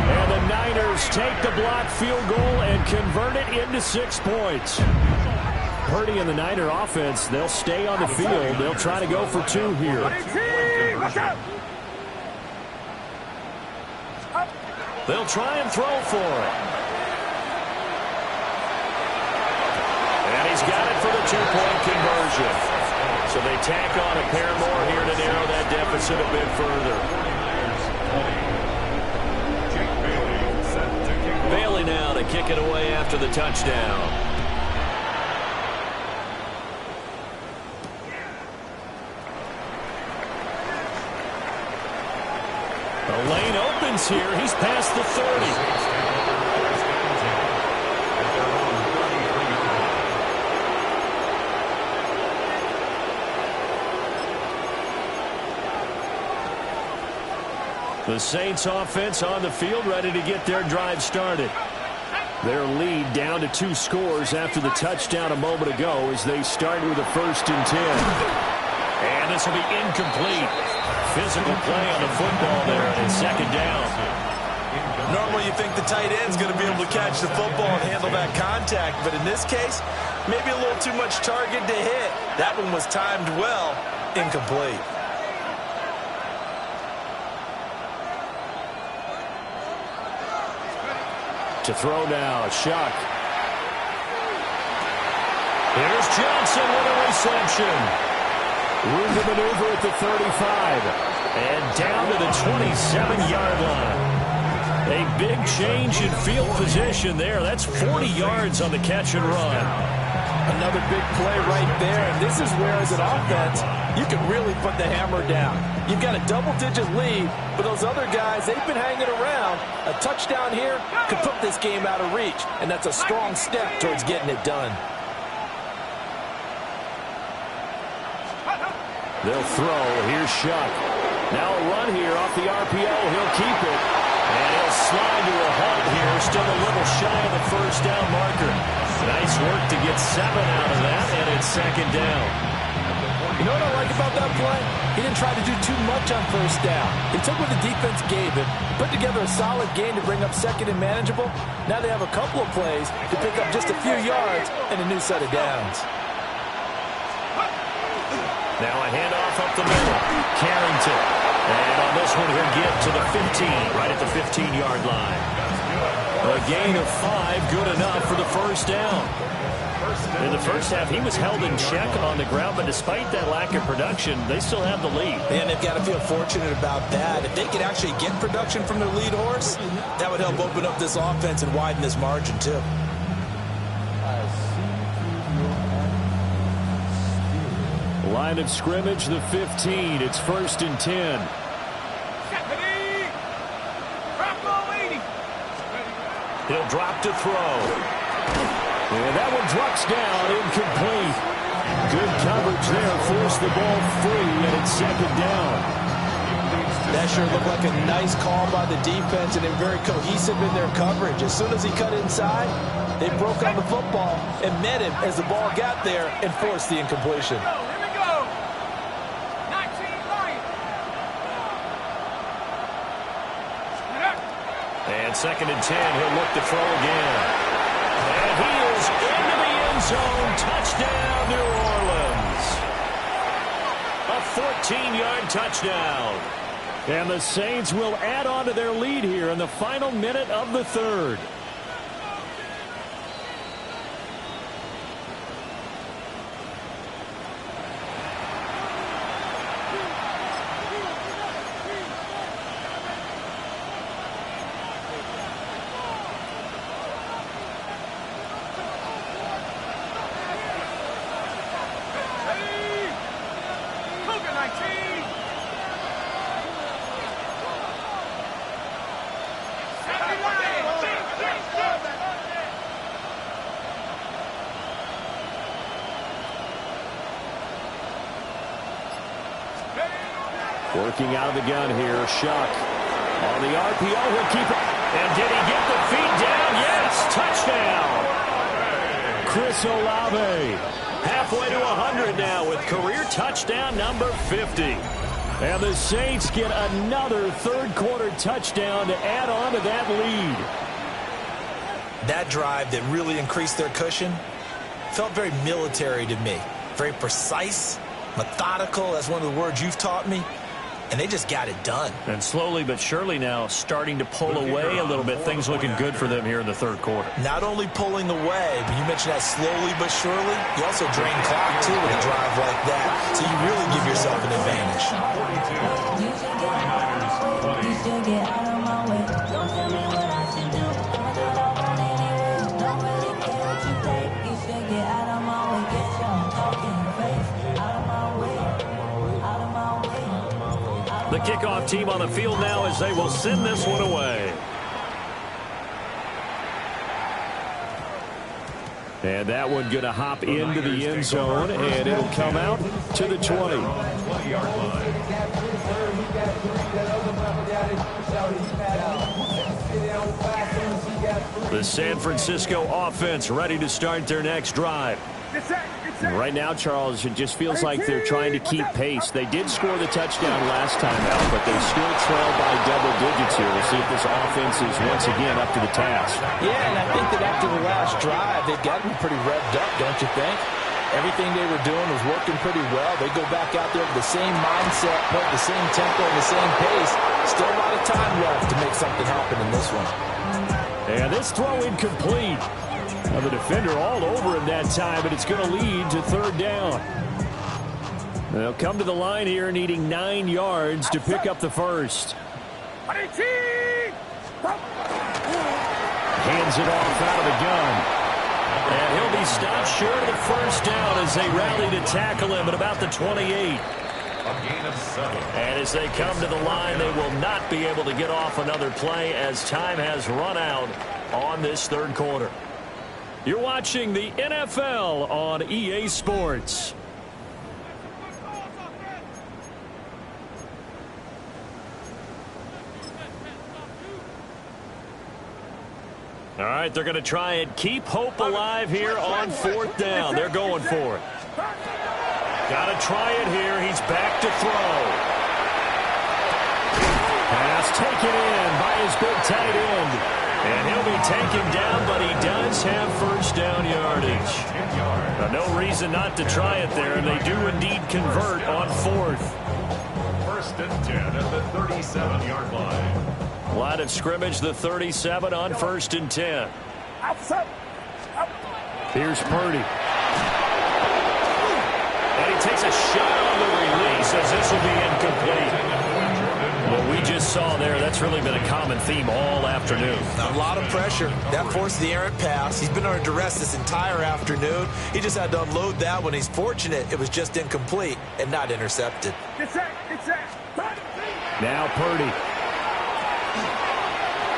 And the Niners take the blocked field goal and convert it into 6 points. Purdy and the Niner offense, they'll stay on the field. They'll try to go for 2 here. They'll try and throw for it. And he's got it for the two-point conversion. So they tack on a pair more here to narrow that deficit a bit further. Bailey now to kick it away after the touchdown. The lane opens here. He's past the 30. The Saints offense on the field, ready to get their drive started. Their lead down to 2 scores after the touchdown a moment ago as they start with a 1st and 10. And this will be incomplete. Physical play on the football there, and 2nd down. Normally you think the tight end's going to be able to catch the football and handle that contact, but in this case, maybe a little too much target to hit. That one was timed well, incomplete. To throw now, Shuck. Here's Johnson with a reception. Room to maneuver at the 35. And down to the 27-yard line. A big change in field position there. That's 40 yards on the catch and run. Another big play right there. And this is where, as an offense, you can really put the hammer down. You've got a double-digit lead, but those other guys, they've been hanging around. A touchdown here could put this game out of reach, and that's a strong step towards getting it done. They'll throw. Here's Shuck. Now a run here off the RPO. He'll keep it. And he'll slide to a halt here. Still a little shy of the 1st down marker. Nice work to get 7 out of that, and it's 2nd down. You know what I like about that play? He didn't try to do too much on 1st down. He took what the defense gave him, put together a solid game to bring up 2nd and manageable. Now they have a couple of plays to pick up just a few yards and a new set of downs. Now a handoff up the middle. Carrington. And on this one, he'll get to the 15, right at the 15-yard line. A gain of 5, good enough for the 1st down. In the first half, he was held in check on the ground, but despite that lack of production, they still have the lead. And they've got to feel fortunate about that. If they could actually get production from their lead horse, that would help open up this offense and widen this margin, too. Line of scrimmage, the 15. It's 1st and 10. He'll drop to throw. And that one drops down, incomplete. Good coverage there, forced the ball free, and it's 2nd down. That sure looked like a nice call by the defense, and they're very cohesive in their coverage. As soon as he cut inside, they broke on the football and met him as the ball got there and forced the incompletion. And 2nd and 10, he'll look to throw again. And he is into the end zone. Touchdown, New Orleans. A 14-yard touchdown. And the Saints will add on to their lead here in the final minute of the 3rd. Working out of the gun here, Shuck. On the RPO, he'll keep it. And did he get the feet down? Yes, touchdown. Chris Olave. Halfway to 100 now with career touchdown number 50. And the Saints get another 3rd quarter touchdown to add on to that lead. That drive that really increased their cushion felt very military to me. Very precise, methodical. That's one of the words you've taught me. and they just got it done. And slowly but surely now starting to pull away a little bit. Things looking good for them here in the third quarter. Not only pulling away, but you mentioned that slowly but surely. You also drain clock, too, with a drive like that. So you really give yourself an advantage. The kickoff team on the field now as they will send this one away. And that one going to hop into the end zone, and it'll come out to the 20. The San Francisco offense ready to start their next drive. Right now, Charles, it just feels like they're trying to keep pace. They did score the touchdown last time out, but they still trail by double digits here. We'll see if this offense is once again up to the task. Yeah, and I think that after the last drive, they've got to be pretty revved up, don't you think? Everything they were doing was working pretty well. They go back out there with the same mindset, put the same tempo and the same pace. Still a lot of time left to make something happen in this one. And this throw incomplete. Well, the defender all over him that time, but it's going to lead to third down. They'll come to the line here needing 9 yards to pick up the first. Hands it off out of the gun. And he'll be stopped short of the first down as they rally to tackle him at about the 28. And as they come to the line, they will not be able to get off another play as time has run out on this third quarter. You're watching the NFL on EA Sports. All right, they're going to try and keep hope alive here on fourth down. They're going for it. Got to try it here. He's back to throw. Pass taken in by his big tight end. And he'll be taken down, but he does have first down yardage. Now, no reason not to try it there, and they do indeed convert on fourth. First and 10 at the 37-yard line. Line of scrimmage, the 37 on first and 10. Here's Purdy. And he takes a shot on the release as this will be incomplete. What we just saw there, that's really been a common theme all afternoon. A lot of pressure. That forced the errant pass. He's been under duress this entire afternoon. He just had to unload that one. He's fortunate it was just incomplete and not intercepted. Now Purdy.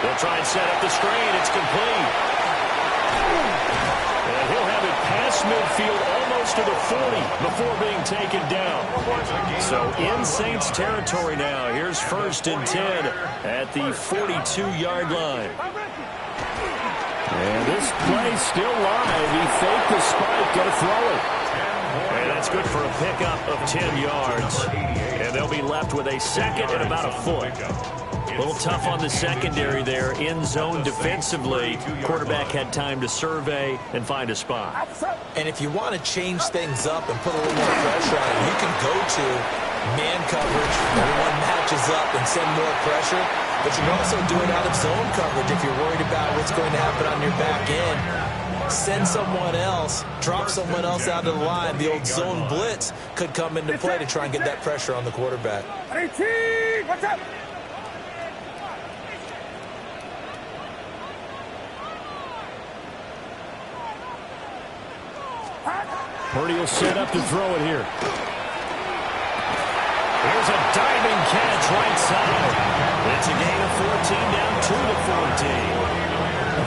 They'll try and set up the screen. It's complete. And he'll have it past midfield almost to the 40 before being taken down. So in Saints territory now. Here's first and 10 at the 42-yard line. And this play still live. He faked the spike. Going to throw it. And that's good for a pickup of 10 yards. And they'll be left with a second and about a foot. A little tough on the secondary there. In zone defensively. Quarterback had time to survey and find a spot. And if you want to change things up and put a little more pressure on it, you can go to man coverage. Everyone matches up and send more pressure. But you can also do it out of zone coverage if you're worried about what's going to happen on your back end. Send someone else, drop someone else out of the line. The old zone blitz could come into play to try and get that pressure on the quarterback. What's up? Purdy will set up to throw it here. Here's a diving catch right side. It's a gain of 14 down 2-14.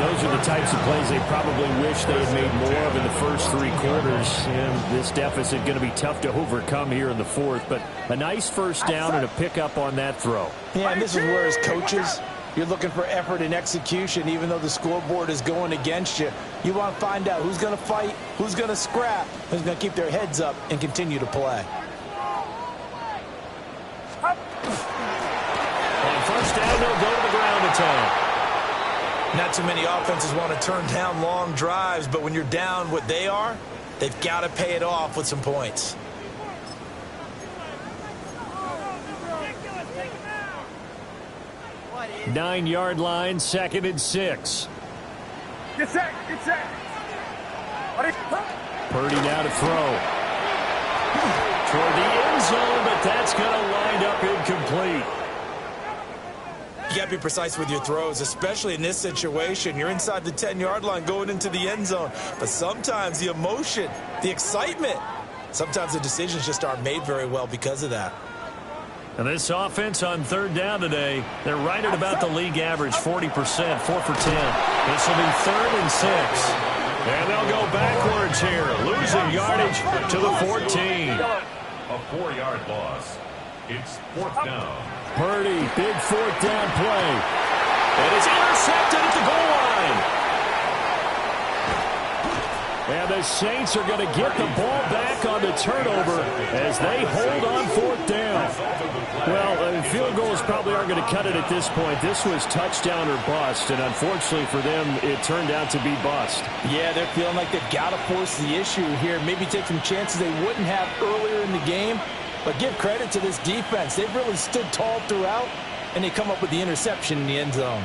Those are the types of plays they probably wish they had made more of in the first 3 quarters. And this deficit going to be tough to overcome here in the fourth. But a nice first down and a pickup on that throw. Yeah, and this is where as coaches, you're looking for effort and execution, even though the scoreboard is going against you. You want to find out who's going to fight, who's going to scrap, who's going to keep their heads up and continue to play. On first down, they'll go to the ground attack. Not too many offenses want to turn down long drives, but when you're down what they are, they've got to pay it off with some points. 9-yard line, 2nd and 6. Get set. Get set. Purdy now to throw. Toward the end zone, but that's going to wind up incomplete. You got to be precise with your throws, especially in this situation. You're inside the 10-yard line going into the end zone. But sometimes the emotion, the excitement, sometimes the decisions just aren't made very well because of that. And this offense on 3rd down today, they're right at about the league average, 40%, 4 for 10. This will be 3rd and 6. And they'll go backwards here, losing yardage to the 14. A 4-yard loss. It's 4th down. Purdy, big 4th down play. And it's intercepted at the goal line. And the Saints are going to get the ball back on the turnover as they hold on 4th down. Well, field goals probably aren't going to cut it at this point. This was touchdown or bust, and unfortunately for them, it turned out to be bust. Yeah, they're feeling like they've got to force the issue here. Maybe take some chances they wouldn't have earlier in the game. But give credit to this defense. They've really stood tall throughout, and they come up with the interception in the end zone.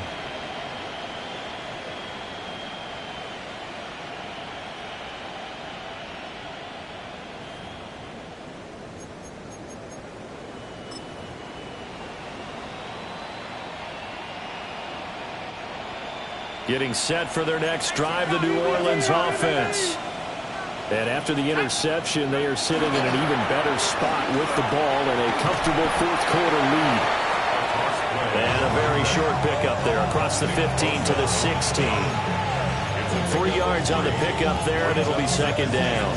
Getting set for their next drive, the New Orleans offense. And after the interception, they are sitting in an even better spot with the ball and a comfortable 4th quarter lead. And a very short pickup there across the 15 to the 16. 3 yards on the pickup there, and it'll be 2nd down.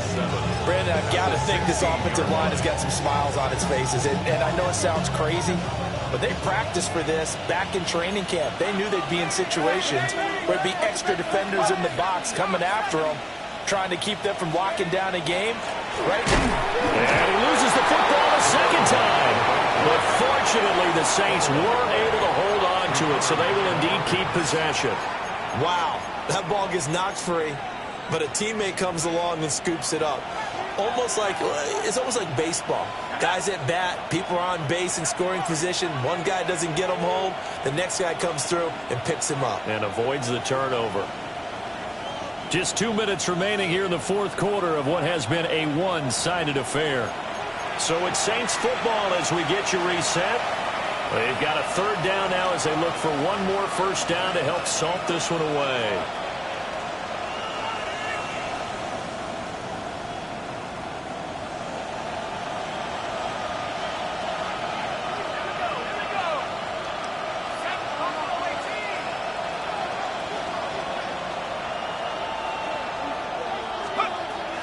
Brandon, I've got to think this offensive line has got some smiles on its faces. And I know it sounds crazy, but they practiced for this back in training camp. They knew they'd be in situations where it'd be extra defenders in the box coming after them, trying to keep them from locking down a game. Right? And he loses the football a 2nd time. But fortunately, the Saints were able to hold on to it, so they will indeed keep possession. Wow, that ball gets knocked free, but a teammate comes along and scoops it up. It's almost like baseball. Guys at bat, people are on base in scoring position. One guy doesn't get them home. The next guy comes through and picks him up. And avoids the turnover. Just 2 minutes remaining here in the 4th quarter of what has been a one-sided affair. So it's Saints football as we get you reset. They've got a 3rd down now as they look for one more 1st down to help salt this one away.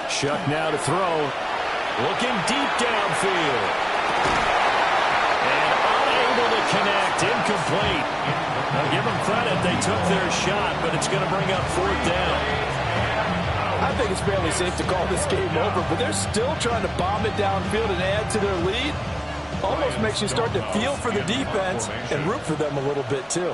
Chuck now to throw. Looking deep downfield. And unable to connect. Incomplete. Now give them credit. They took their shot, but it's going to bring up 4th down. I think it's fairly safe to call this game over, but they're still trying to bomb it downfield and add to their lead. Almost makes you start to feel for the defense and root for them a little bit, too.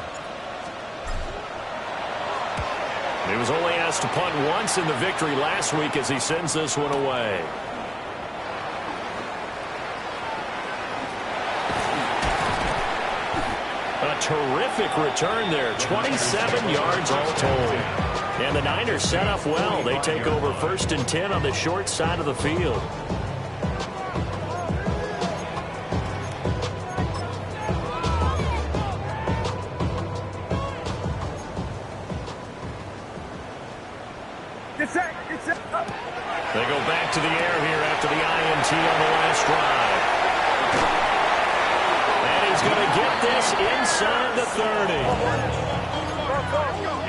He was only asked to punt once in the victory last week as he sends this one away. A terrific return there. 27 yards all told. And the Niners set up well. They take over 1st and 10 on the short side of the field. They go back to the air here after the INT on the last drive. And he's going to get this inside the 30.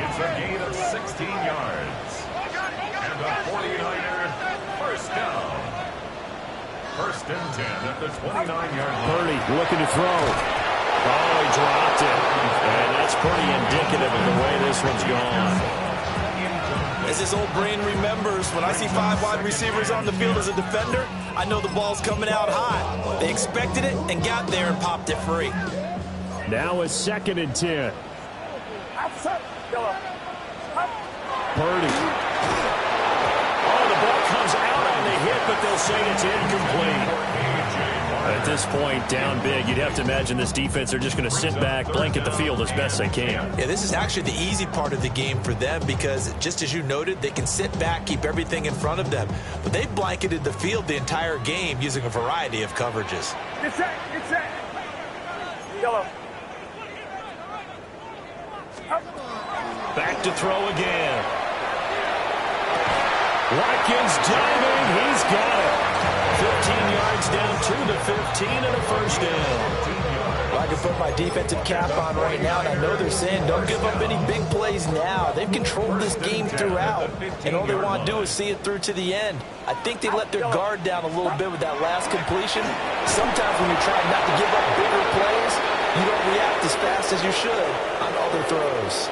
It's a gain of 16 yards. And a 49er 1st down. 1st and 10 at the 29-yard line. Purdy looking to throw. Oh, he dropped it. And that's pretty indicative of the way this one's gone. As his old brain remembers, when I see 5 wide receivers on the field as a defender, I know the ball's coming out high. They expected it and got there and popped it free. Now a 2nd and 10. Purdy. Oh, the ball comes out on the hit, but they'll say it's incomplete. A at this point, down big, you'd have to imagine this defense are just going to sit back, blanket the field as best they can. Yeah, this is actually the easy part of the game for them because, just as you noted, they can sit back, keep everything in front of them. But they've blanketed the field the entire game using a variety of coverages. Get set. Get set. Yellow. Back to throw again. Watkins diving. He's got it. 15 yards down to the 15 and a first down. Well, I can put my defensive cap on right now, and I know they're saying don't give up any big plays now. They've controlled this game throughout, and all they want to do is see it through to the end. I think they let their guard down a little bit with that last completion. Sometimes when you're trying not to give up bigger plays, you don't react as fast as you should on other throws.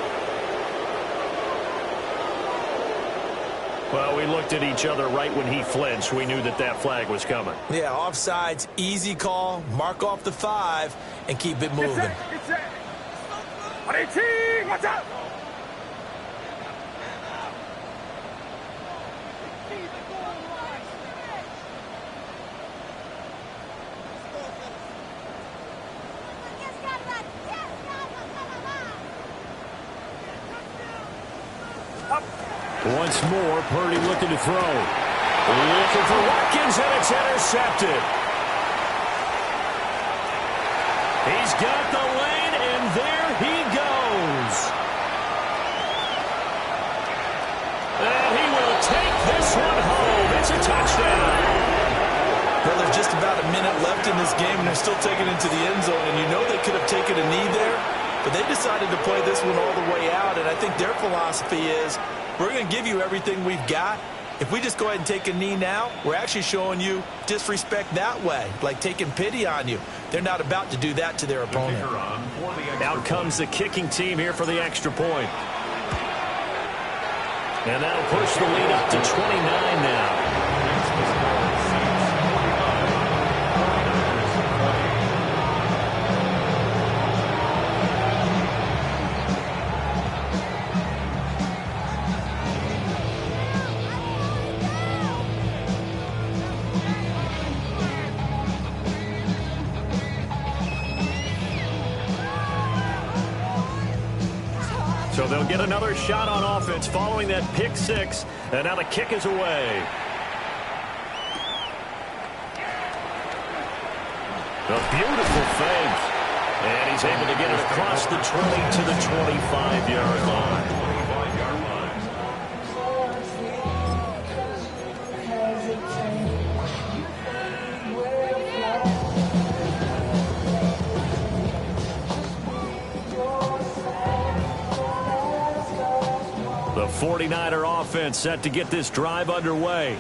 Well, we looked at each other right when he flinched. We knew that that flag was coming. Yeah, offsides, easy call, mark off the 5, and keep it moving. Get set. 118. Watch out. Once more, Purdy looking to throw. Looking for Watkins, and it's intercepted. He's got the lane, and there he goes. And he will take this one home. It's a touchdown. Well, there's just about a minute left in this game, and they're still taking it into the end zone. And you know they could have taken a knee there, but they decided to play this one all the way out. And I think their philosophy is, we're going to give you everything we've got. If we just go ahead and take a knee now, we're actually showing you disrespect that way, like taking pity on you. They're not about to do that to their opponent. Out comes the kicking team here for the extra point. And that'll push the lead up to 29 now. So they'll get another shot on offense following that pick 6. And now the kick is away. A beautiful fake. And he's able to get it across the 20 to the 25-yard line. The 49er offense set to get this drive underway.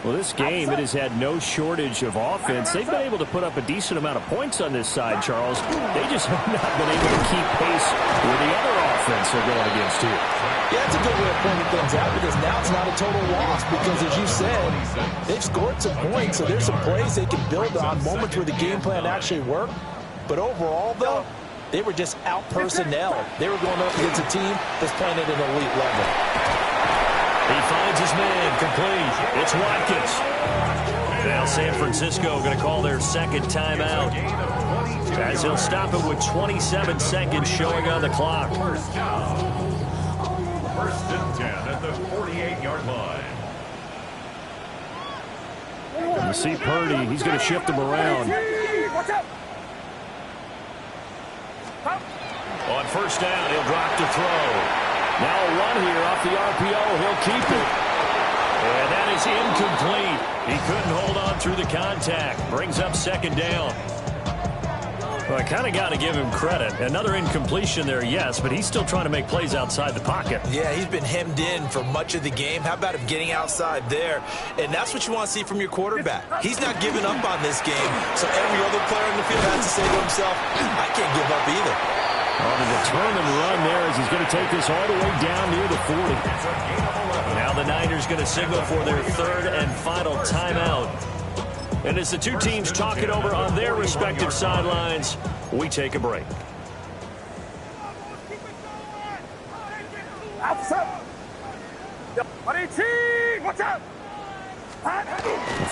Well, this game, it has had no shortage of offense. They've been able to put up a decent amount of points on this side, Charles. They just have not been able to keep pace with the other offense they're going against here. Yeah, that's a good way of pointing things out because now it's not a total loss because, as you said, they've scored some points, so there's some plays they can build on, moments where the game plan actually worked. But overall, though, they were just out-personnel. They were going up against a team that's playing at an elite level. He finds his man, complete. It's Watkins. Now San Francisco going to call their second timeout, as he'll stop it with 27 seconds showing on the clock. First and 10 at the 48-yard line. And you see Purdy, he's going to shift him around. Watch out. On first down, he'll drop to throw. Now a run here off the RPO. He'll keep it. And that is incomplete. He couldn't hold on through the contact. Brings up second down. Well, I kind of got to give him credit. Another incompletion there, yes, but he's still trying to make plays outside the pocket. Yeah, he's been hemmed in for much of the game. How about him getting outside there? And that's what you want to see from your quarterback. He's not giving up on this game, so every other player in the field has to say to himself, I can't give up either. On the determined run there as he's going to take this all the way down near the 40. Now the Niners going to signal for their third and final timeout. And as the two teams talk it over on their respective sidelines, we take a break. Watch out.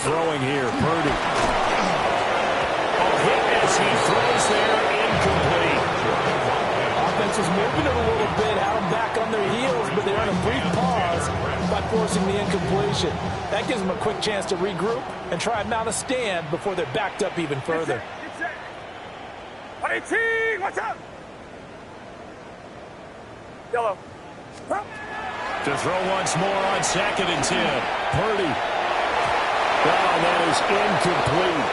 Throwing here, Purdy. as he throws there, incomplete. Offense was moving it a little bit, had them back on their heels, but they earned a brief pause by forcing the incompletion. That gives them a quick chance to regroup and try and mount a stand before they're backed up even further. What's up? Yellow. To throw once more on 2nd and 10. Purdy. Oh, that is incomplete.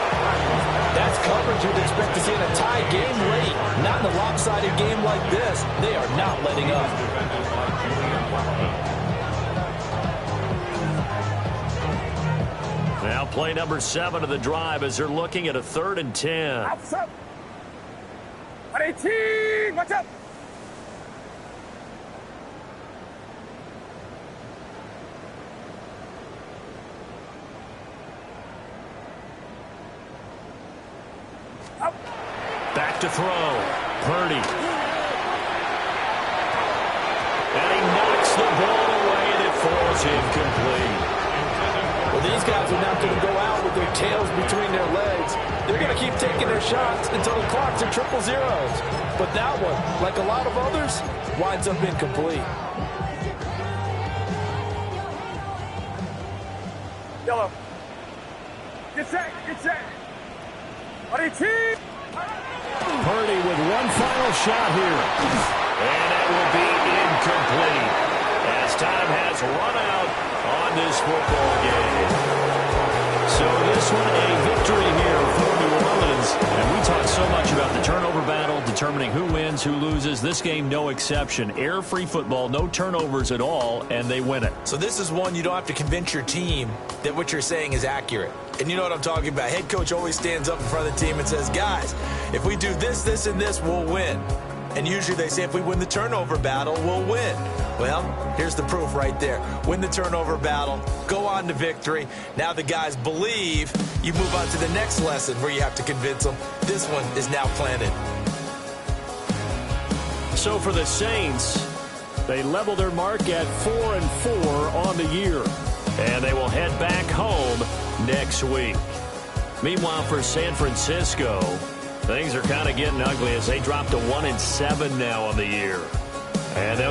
That's coverage you'd expect to see in a tie game late. Not in a lopsided game like this. They are not letting up. Now play number 7 of the drive as they're looking at a 3rd and 10. What's up? 118. What's up? Back to throw. Purdy. And he knocks the ball away and it falls incomplete. Well, these guys are not going to go out with their tails between their legs. They're going to keep taking their shots until the clock's at triple zeros. But that one, like a lot of others, winds up incomplete. Yellow. Get set. Get set. 118. Purdy with one final shot here. And it will be incomplete as time has run out on this football game. So this one a victory here for New Orleans. And we talk so much about the turnover battle, determining who wins, who loses. This game, no exception. Air-free football, no turnovers at all, and they win it. So this is one you don't have to convince your team that what you're saying is accurate. And you know what I'm talking about. Head coach always stands up in front of the team and says, guys, if we do this, this, and this, we'll win. And usually they say if we win the turnover battle, we'll win. Well, here's the proof right there. Win the turnover battle, go on to victory. Now the guys believe. You move on to the next lesson where you have to convince them. This one is now planted. So for the Saints, they level their mark at 4-4 on the year. And they will head back home next week. Meanwhile, for San Francisco, things are kind of getting ugly as they drop to 1-7 now on the year. And they'll